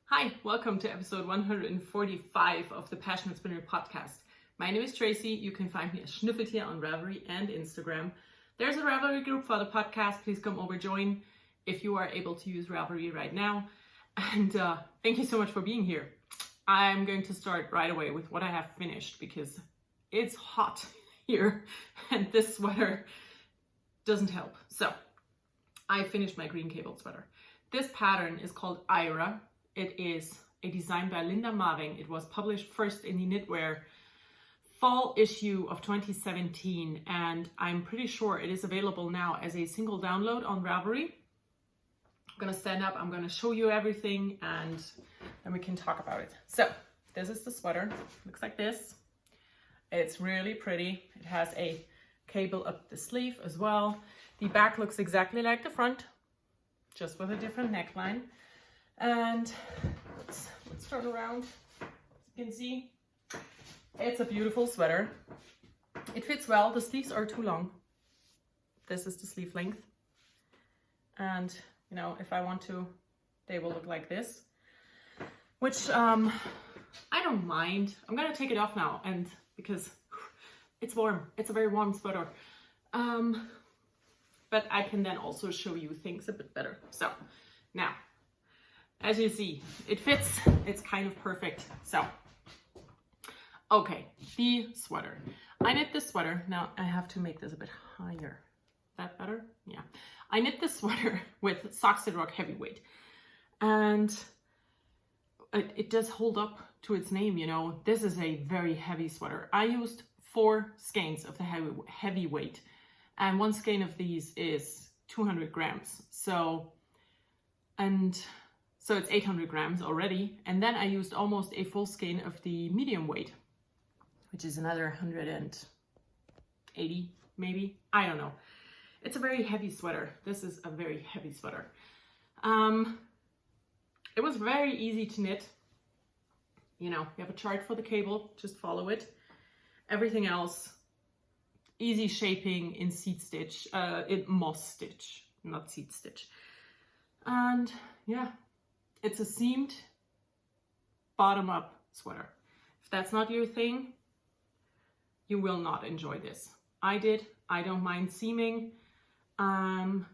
Hi, welcome to episode 145 of the Passionate Spinner podcast. My name is Tracy. You can find me as Schnüffeltier on Ravelry and Instagram. There's a Ravelry group for the podcast. Please come over, join if you are able to use Ravelry right now. And thank you so much for being here. I'm going to start right away with what I have finished because it's hot here and this sweater doesn't help. So I finished my green cable sweater. This pattern is called Ira. It is a design by Linda Marving. It was published first in the Knitwear fall issue of 2017, and I'm pretty sure it is available now as a single download on Ravelry. I'm gonna stand up, I'm gonna show you everything, and then we can talk about it. So this is the sweater, looks like this. It's really pretty. It has a cable up the sleeve as well. The back looks exactly like the front, just with a different neckline. And let's turn around. As you can see, it's a beautiful sweater. It fits well. The sleeves are too long. This is the sleeve length. And, you know, if I want to, they will look like this, which I don't mind. I'm going to take it off now, and because it's warm. It's a very warm sweater. But I can then also show you things a bit better. So now, as you see, it fits, it's kind of perfect. So, okay, the sweater. I knit this sweater, now I have to make this a bit higher. That better? Yeah. I knit this sweater with Sox That Rock Heavyweight. And it does hold up to its name, you know. This is a very heavy sweater. I used 4 skeins of the heavyweight. And one skein of these is 200 grams. So it's 800 grams already. And then I used almost a full skein of the medium weight, which is another 180 maybe. I don't know. It's a very heavy sweater. This is a very heavy sweater. It was very easy to knit. You know, you have a chart for the cable, just follow it. Everything else, easy shaping in seat stitch, in moss stitch, not seat stitch. And yeah. It's a seamed bottom-up sweater. If that's not your thing, you will not enjoy this. I don't mind seaming. And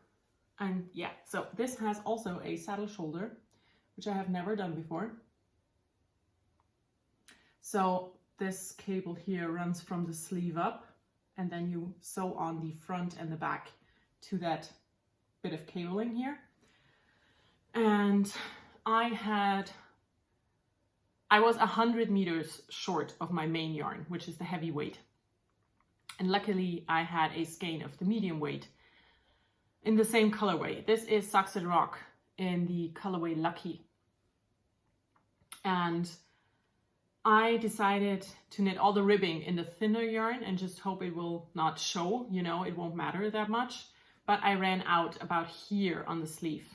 yeah, so this has also a saddle shoulder, which I have never done before. So this cable here runs from the sleeve up, and then you sew on the front and the back to that bit of cabling here. And I was 100 meters short of my main yarn, which is the heavy weight. And luckily I had a skein of the medium weight in the same colorway. This is Sox That Rock in the colorway Lucky. And I decided to knit all the ribbing in the thinner yarn and just hope it will not show, you know, it won't matter that much. But I ran out about here on the sleeve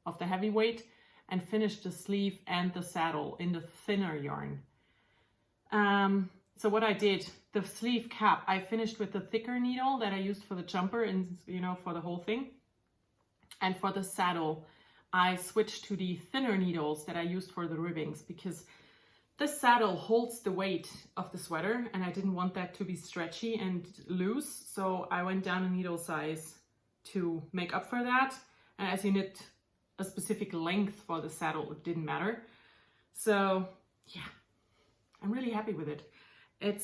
of the heavyweight and finished the sleeve and the saddle in the thinner yarn. So what I did, the sleeve cap, I finished with the thicker needle that I used for the jumper and, you know, for the whole thing. And for the saddle, I switched to the thinner needles that I used for the ribbings because the saddle holds the weight of the sweater and I didn't want that to be stretchy and loose. So I went down a needle size to make up for that. And as you knit a specific length for the saddle, it didn't matter. So yeah, I'm really happy with it. It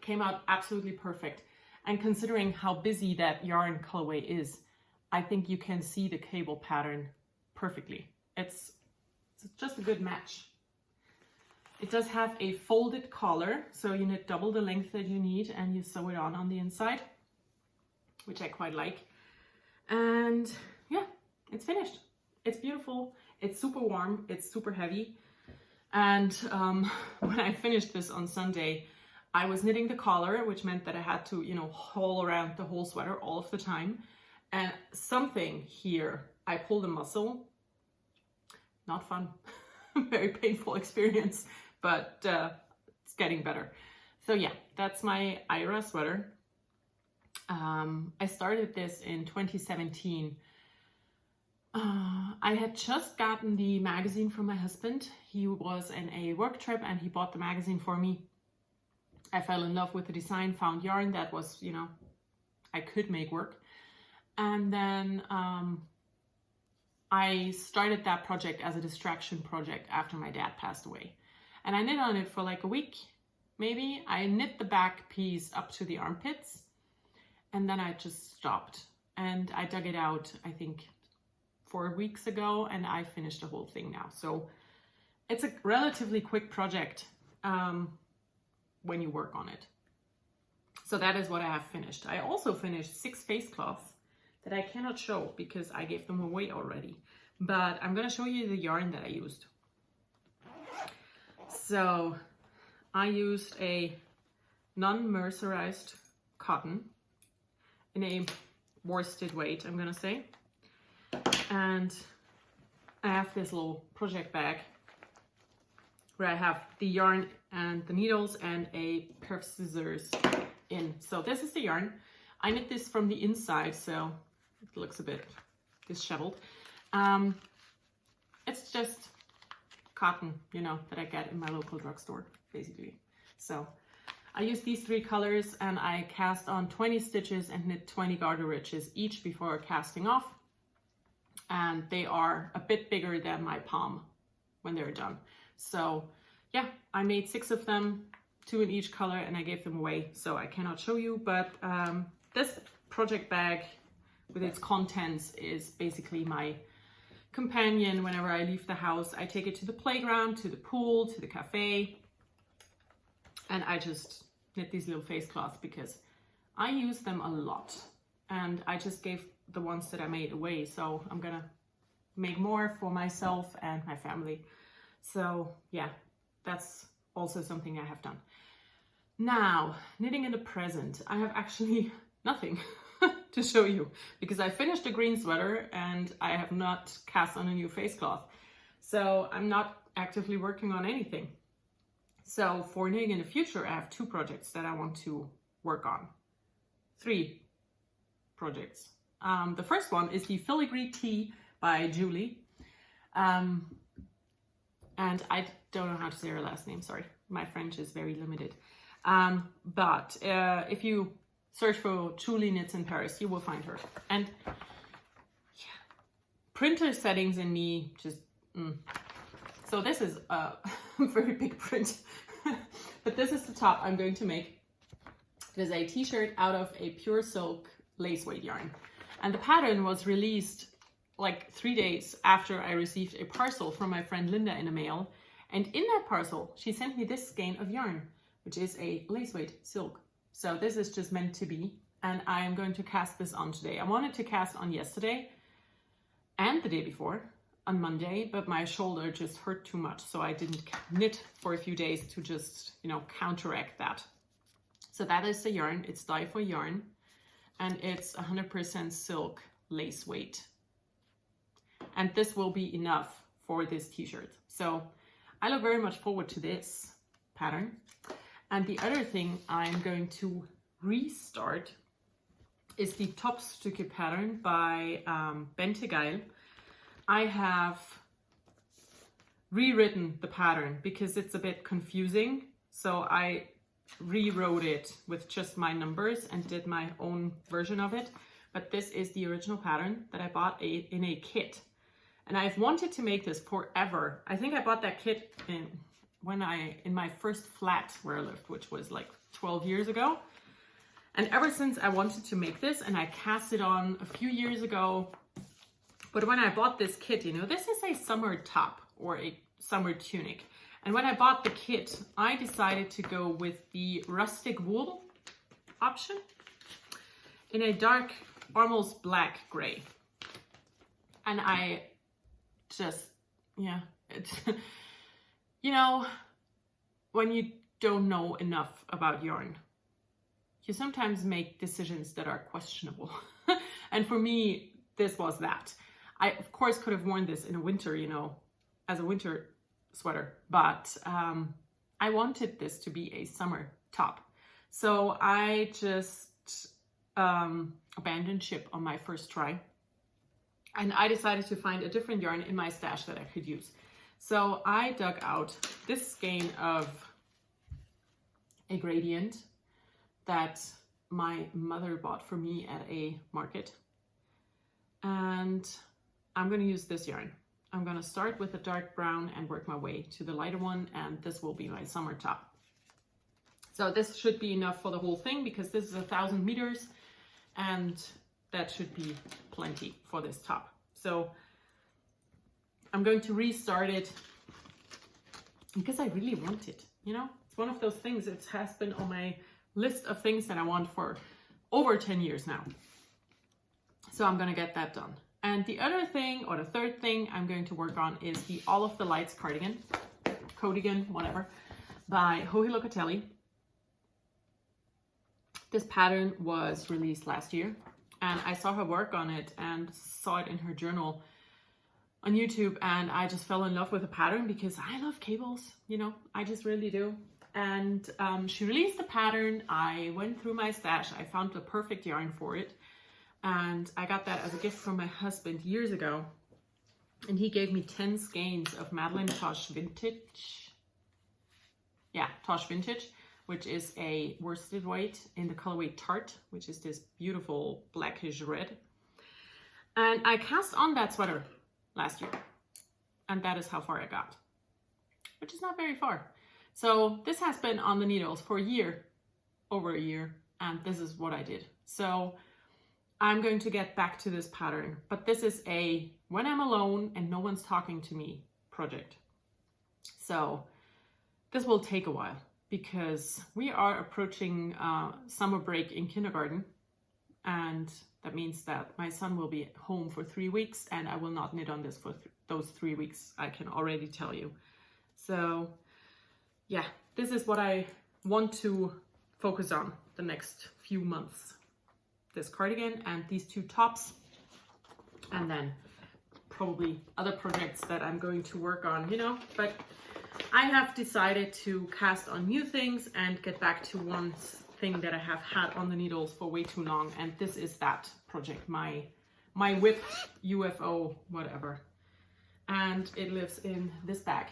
came out absolutely perfect. And considering how busy that yarn colorway is, I think you can see the cable pattern perfectly. It's just a good match. It does have a folded collar, so you knit double the length that you need and you sew it on the inside, which I quite like. And yeah, it's finished. It's beautiful. It's super warm. It's super heavy. And when I finished this on Sunday, I was knitting the collar, which meant that I had to, you know, haul around the whole sweater all of the time. And something here, I pulled a muscle. Not fun. Very painful experience, but it's getting better. So yeah, that's my Ira sweater. I started this in 2017 I had just gotten the magazine from my husband. He was in a work trip and he bought the magazine for me. I fell in love with the design, found yarn that was, you know, I could make work. And then I started that project as a distraction project after my dad passed away. And I knit on it for like a week, maybe. I knit the back piece up to the armpits and then I just stopped. And I dug it out, I think, 4 weeks ago, and I finished the whole thing now. So it's a relatively quick project when you work on it. So that is what I have finished. I also finished 6 face cloths that I cannot show because I gave them away already. But I'm gonna show you the yarn that I used. So I used a non-mercerized cotton in a worsted weight, I'm gonna say. And I have this little project bag where I have the yarn and the needles and a pair of scissors in. So this is the yarn. I knit this from the inside, so it looks a bit disheveled. It's just cotton, you know, that I get in my local drugstore, basically. So I use these 3 colors and I cast on 20 stitches and knit 20 garter ridges each before casting off. And they are a bit bigger than my palm when they're done. So yeah, I made 6 of them, 2 in each color, and I gave them away. So I cannot show you, but this project bag with its contents is basically my companion whenever I leave the house. I take it to the playground, to the pool, to the cafe, and I just knit these little face cloths because I use them a lot. And I just gave the ones that I made away, so I'm gonna make more for myself and my family. So yeah, that's also something I have done. Now, knitting in the present, I have actually nothing to show you because I finished a green sweater and I have not cast on a new face cloth. So I'm not actively working on anything. So for knitting in the future, I have 2 projects that I want to work on. 3 projects. The first one is the Filigree Tea by Julie. And I don't know how to say her last name, sorry. My French is very limited. But if you search for Julie Knits in Paris, you will find her. And yeah, printer settings in me just... So this is a very big print. But this is the top I'm going to make. It is a t-shirt out of a pure silk lace weight yarn. And the pattern was released like 3 days after I received a parcel from my friend Linda in the mail. And in that parcel, she sent me this skein of yarn, which is a lace weight silk. So this is just meant to be. And I am going to cast this on today. I wanted to cast on yesterday and the day before on Monday, but my shoulder just hurt too much. So I didn't knit for a few days to just, you know, counteract that. So that is the yarn. It's dye for yarn. And it's 100% silk lace weight. And this will be enough for this t-shirt. So I look very much forward to this pattern. And the other thing I'm going to restart is the Topstücke pattern by Bente Geil. I have rewritten the pattern because it's a bit confusing. So I rewrote it with just my numbers and did my own version of it. But this is the original pattern that I bought in a kit. And I've wanted to make this forever. I think I bought that kit in my first flat where I lived, which was like 12 years ago. And ever since I wanted to make this, and I cast it on a few years ago. But when I bought this kit, you know, this is a summer top or a summer tunic. And when I bought the kit, I decided to go with the rustic wool option in a dark, almost black gray. And I just, yeah, it's, you know, when you don't know enough about yarn, you sometimes make decisions that are questionable. And for me, this was that. I, of course, could have worn this in a winter, you know, as a winter sweater, but I wanted this to be a summer top. So I just abandoned ship on my first try. And I decided to find a different yarn in my stash that I could use. So I dug out this skein of a gradient that my mother bought for me at a market. And I'm going to use this yarn. I'm going to start with the dark brown and work my way to the lighter one, and this will be my summer top. So this should be enough for the whole thing because this is 1,000 meters, and that should be plenty for this top. So I'm going to restart it because I really want it, you know? It's one of those things, it has been on my list of things that I want for over 10 years now. So I'm gonna get that done. And the other thing, or the third thing I'm going to work on is the All of the Lights Cardigan, whatever, by Joji Locatelli. This pattern was released last year, and I saw her work on it and saw it in her journal on YouTube, and I just fell in love with the pattern because I love cables, you know, I just really do. And she released the pattern. I went through my stash, I found the perfect yarn for it, and I got that as a gift from my husband years ago, and he gave me 10 skeins of Madeline Tosh Vintage. Yeah, Tosh Vintage, which is a worsted weight in the colorway Tart, which is this beautiful blackish red. And I cast on that sweater last year, and that is how far I got, which is not very far. So this has been on the needles for a year, over a year, and this is what I did. So I'm going to get back to this pattern, but this is a when I'm alone and no one's talking to me project. So this will take a while because we are approaching summer break in kindergarten, and that means that my son will be home for 3 weeks, and I will not knit on this for those 3 weeks, I can already tell you. So yeah, this is what I want to focus on the next few months. This cardigan and these two tops, and then probably other projects that I'm going to work on, you know, but I have decided to cast on new things and get back to one thing that I have had on the needles for way too long, and this is that project, my whip UFO whatever, and it lives in this bag.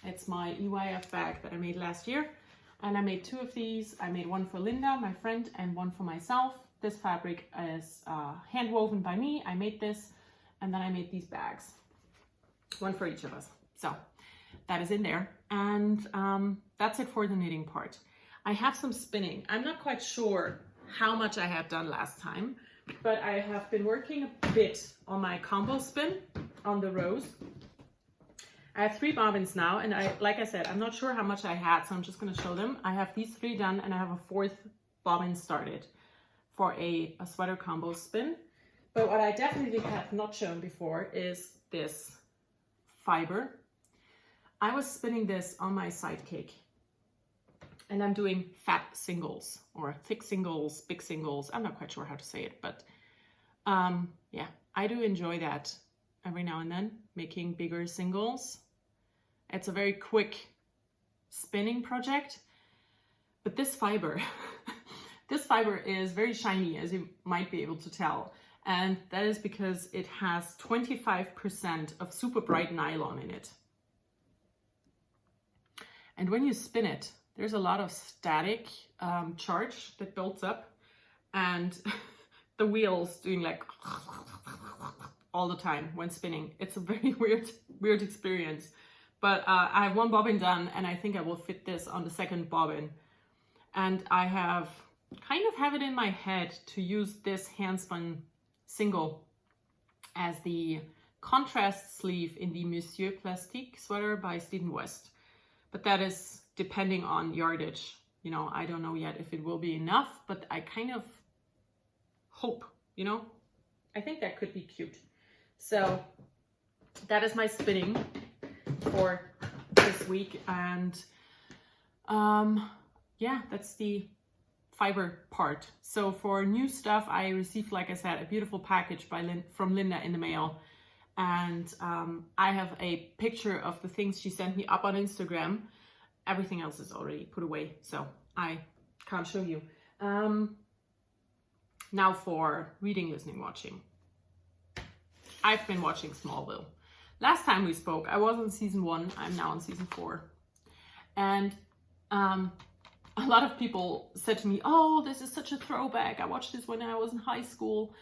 It's my EYF bag that I made last year, and I made 2 of these. I made one for Linda, my friend, and one for myself. This fabric is hand woven by me. I made this, and then I made these bags, one for each of us. So that is in there, and that's it for the knitting part. I have some spinning. I'm not quite sure how much I had done last time, but I have been working a bit on my combo spin on the rows. I have 3 bobbins now, and like I said, I'm not sure how much I had, so I'm just going to show them. I have these 3 done, and I have a 4th bobbin started for a sweater combo spin. But what I definitely have not shown before is this fiber. I was spinning this on my sidekick, and I'm doing fat singles or thick singles, big singles. I'm not quite sure how to say it, but yeah, I do enjoy that every now and then, making bigger singles. It's a very quick spinning project, but this fiber, this fiber is very shiny, as you might be able to tell. And that is because it has 25% of super bright nylon in it. And when you spin it, there's a lot of static charge that builds up, and the wheels doing like all the time when spinning. It's a very weird experience. But I have 1 bobbin done, and I think I will fit this on the 2nd bobbin. And I have it in my head to use this hand spun single as the contrast sleeve in the Monsieur Plastique sweater by Stephen West. But that is depending on yardage. You know, I don't know yet if it will be enough, but I kind of hope, you know, I think that could be cute. So that is my spinning for this week, and yeah, that's the fiber part. So for new stuff, I received, like I said, a beautiful package from Linda in the mail, and I have a picture of the things she sent me up on Instagram. Everything else is already put away, so I can't show you. Now for reading, listening, watching. I've been watching Smallville. Last time we spoke, I was on season 1. I'm now on season 4. And a lot of people said to me, oh, this is such a throwback. I watched this when I was in high school.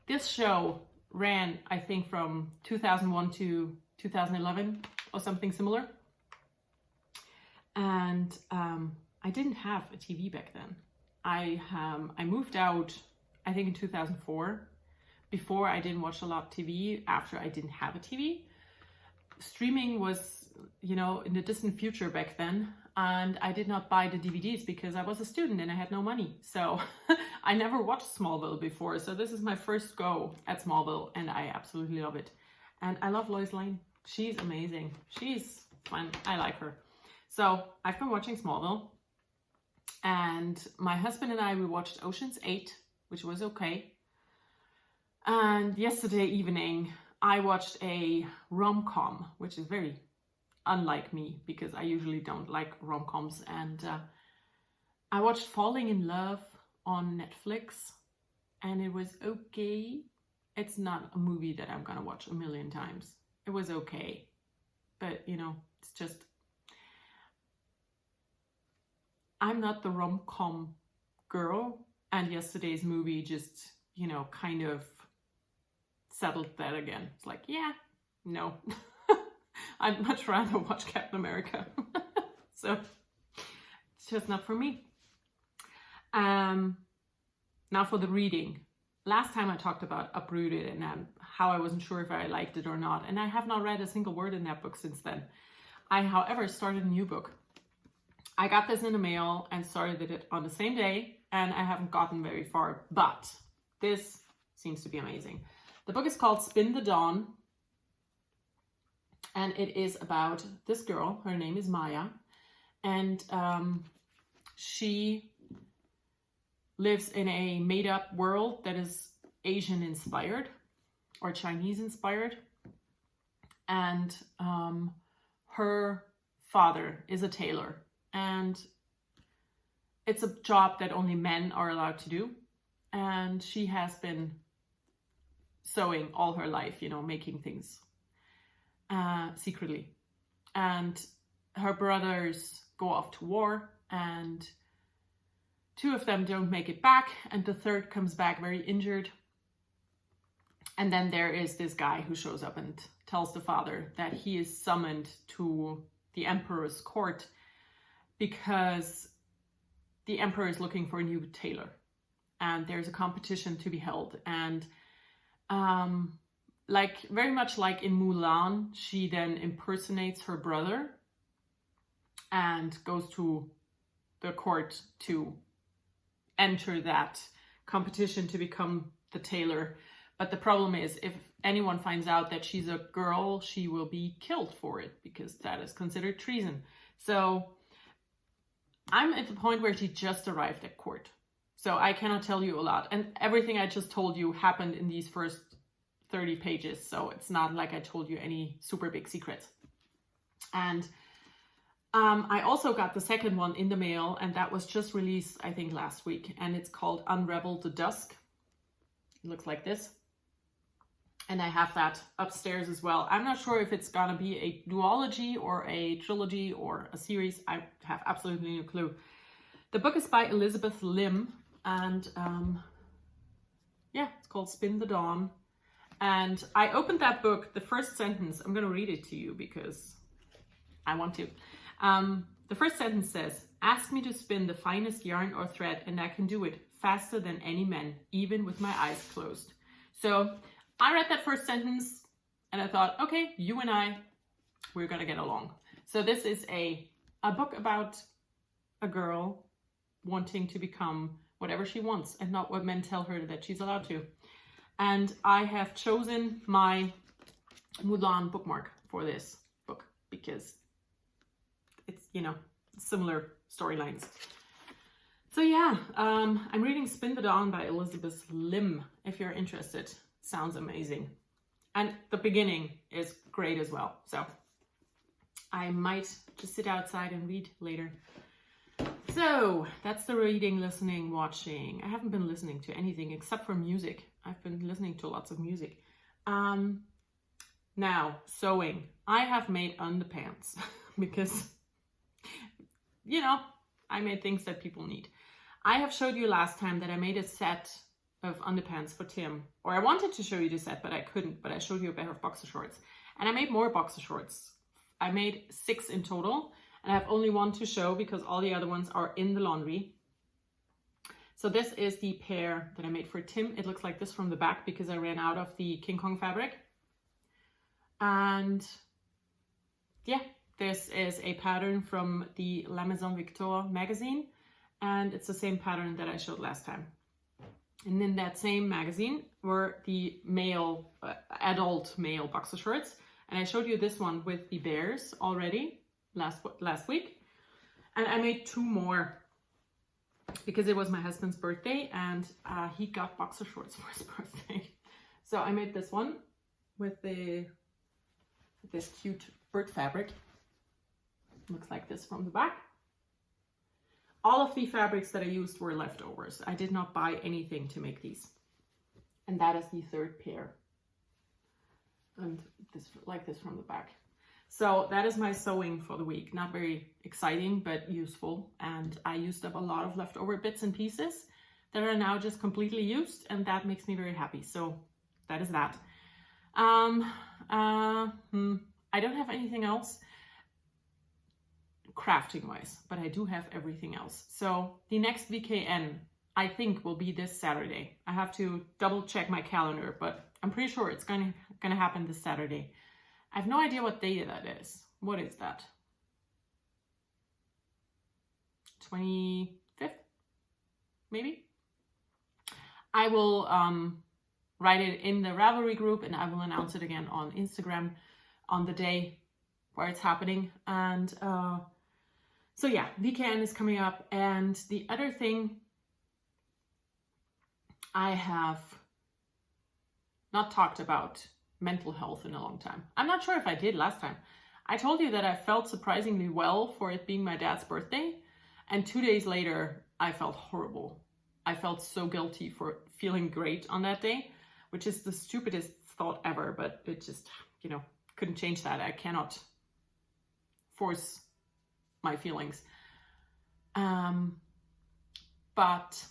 This show ran, I think, from 2001 to 2011 or something similar. And I didn't have a TV back then. I moved out, I think, in 2004. Before, I didn't watch a lot of TV. After, I didn't have a TV. Streaming was, you know, in the distant future back then. And I did not buy the DVDs because I was a student and I had no money. So I never watched Smallville before. So this is my first go at Smallville and I absolutely love it. And I love Lois Lane. She's amazing. She's fun. I like her. So I've been watching Smallville. And my husband and I, we watched Ocean's 8, which was okay. And yesterday evening, I watched a rom-com, which is very unlike me because I usually don't like rom-coms. And I watched Falling in Love on Netflix and it was okay. It's not a movie that I'm gonna watch a million times. It was okay. But, you know, it's just, I'm not the rom-com girl. And yesterday's movie just, you know, kind of settled that again. It's like, yeah, no. I'd much rather watch Captain America. So it's just not for me. Now for the reading. Last time I talked about Uprooted and how I wasn't sure if I liked it or not. And I have not read a single word in that book since then. I, however, started a new book. I got this in the mail and started it on the same day. And I haven't gotten very far. But this seems to be amazing. The book is called Spin the Dawn. And it is about this girl. Her name is Maya. And she lives in a made-up world that is Asian-inspired or Chinese-inspired. And her father is a tailor. And it's a job that only men are allowed to do. And she has been sewing all her life, you know, making things secretly. And her brothers go off to war and 2 of them don't make it back and the 3rd comes back very injured. And then there is this guy who shows up and tells the father that he is summoned to the emperor's court because the emperor is looking for a new tailor and there's a competition to be held. And like very much like in Mulan, she then impersonates her brother and goes to the court to enter that competition to become the tailor. But the problem is, if anyone finds out that she's a girl, she will be killed for it because that is considered treason. So I'm at the point where she just arrived at court. So I cannot tell you a lot. And everything I just told you happened in these first 30 pages. So it's not like I told you any super big secrets. And I also got the second one in the mail and that was just released, I think, last week. And it's called Unravel the Dusk. It looks like this. And I have that upstairs as well. I'm not sure if it's gonna be a duology or a trilogy or a series. I have absolutely no clue. The book is by Elizabeth Lim and yeah, it's called Spin the Dawn. And I opened that book, the first sentence, I'm gonna read it to you because I want to. The first sentence says, ask me to spin the finest yarn or thread and I can do it faster than any man, even with my eyes closed. So I read that first sentence and I thought, okay, you and I, we're gonna get along. So this is a book about a girl wanting to become whatever she wants and not what men tell her that she's allowed to. And I have chosen my Mulan bookmark for this book because it's, you know, similar storylines. So yeah, I'm reading Spin the Dawn by Elizabeth Lim, if you're interested. Sounds amazing. And the beginning is great as well. So I might just sit outside and read later. So that's the reading, listening, watching. I haven't been listening to anything except for music. I've been listening to lots of music. Now, sewing. I have made underpants because, you know, I made things that people need. I have showed you last time that I made a set of underpants for Tim, or I wanted to show you the set, but I couldn't, but I showed you a pair of boxer shorts. And I made more boxer shorts. I made 6 in total, and I have only 1 to show because all the other ones are in the laundry. So this is the pair that I made for Tim. It looks like this from the back because I ran out of the King Kong fabric. And yeah, this is a pattern from the La Maison Victor magazine. And it's the same pattern that I showed last time. And in that same magazine were the male, adult male boxer shorts. And I showed you this one with the bears already last week. And I made 2 more because it was my husband's birthday and he got boxer shorts for his birthday. So I made this one with this cute bird fabric. Looks like this from the back. All of the fabrics that I used were leftovers. I did not buy anything to make these. And that is the 3rd pair. And this, like this from the back. So that is my sewing for the week. Not very exciting, but useful. And I used up a lot of leftover bits and pieces that are now just completely used. And that makes me very happy. So that is that. I don't have anything else crafting wise, but I do have everything else. So the next VKN, I think, will be this Saturday. I have to double check my calendar, but I'm pretty sure it's gonna happen this Saturday. I have no idea what day that is. What is that? 25th, maybe? I will write it in the Ravelry group and I will announce it again on Instagram on the day where it's happening. And so yeah, VKN is coming up. And the other thing, I have not talked about mental health in a long time. I'm not sure if I did last time. I told you that I felt surprisingly well for it being my dad's birthday. And 2 days later, I felt horrible. I felt so guilty for feeling great on that day, which is the stupidest thought ever, but it just, you know, couldn't change that. I cannot force my feelings. But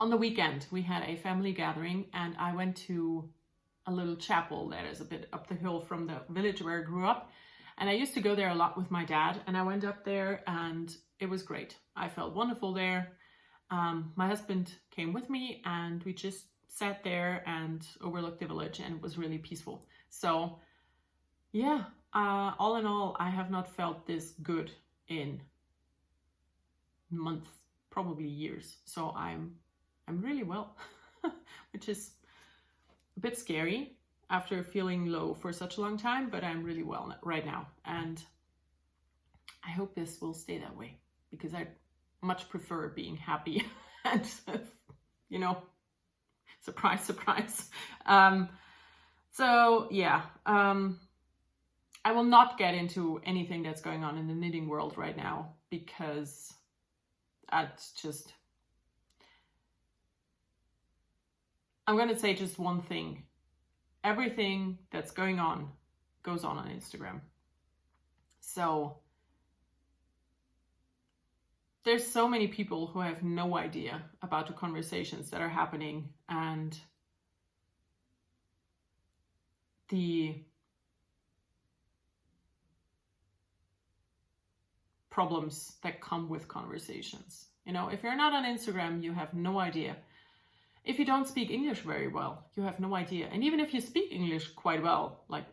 on the weekend, we had a family gathering and I went to a little chapel that is a bit up the hill from the village where I grew up. And I used to go there a lot with my dad, and I went up there and it was great. I felt wonderful there. My husband came with me and we just sat there and overlooked the village, and it was really peaceful. So yeah, all in all, I have not felt this good in months, probably years. So I'm really well, which is a bit scary after feeling low for such a long time, but I'm really well right now. And I hope this will stay that way because I much prefer being happy and, you know, surprise, surprise. So yeah, I will not get into anything that's going on in the knitting world right now because it's just, I'm going to say just one thing. Everything that's going on goes on Instagram. So there's so many people who have no idea about the conversations that are happening and the problems that come with conversations. You know, if you're not on Instagram, you have no idea. If you don't speak English very well, you have no idea. And even if you speak English quite well, like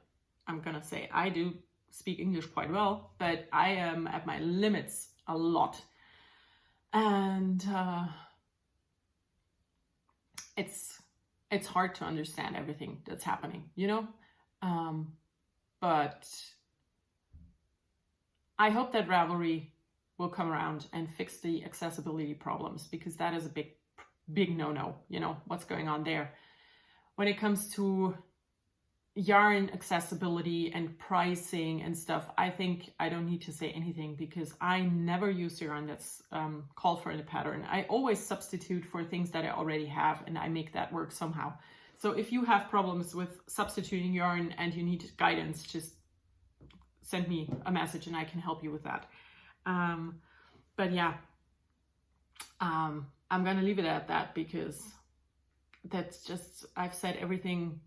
I'm gonna say, I do speak English quite well, but I am at my limits a lot. And it's hard to understand everything that's happening, you know? But I hope that Ravelry will come around and fix the accessibility problems, because that is a big no-no, you know, what's going on there. When it comes to yarn accessibility and pricing and stuff, I think I don't need to say anything because I never use yarn that's called for in a pattern. I always substitute for things that I already have and I make that work somehow. So if you have problems with substituting yarn and you need guidance, just send me a message and I can help you with that. But yeah, I'm gonna leave it at that, because that's just, I've said everything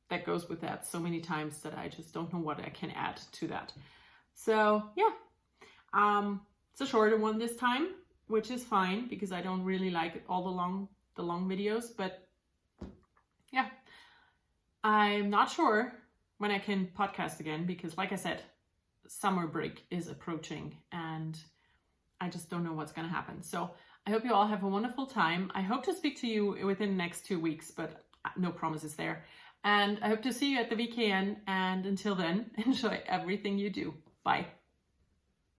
that goes with that so many times that I just don't know what I can add to that. So yeah, it's a shorter one this time, which is fine because I don't really like all the long videos, but yeah, I'm not sure when I can podcast again, because like I said, summer break is approaching and I just don't know what's going to happen. So I hope you all have a wonderful time. I hope to speak to you within the next 2 weeks, but no promises there. And I hope to see you at the VKN. And until then, enjoy everything you do. Bye.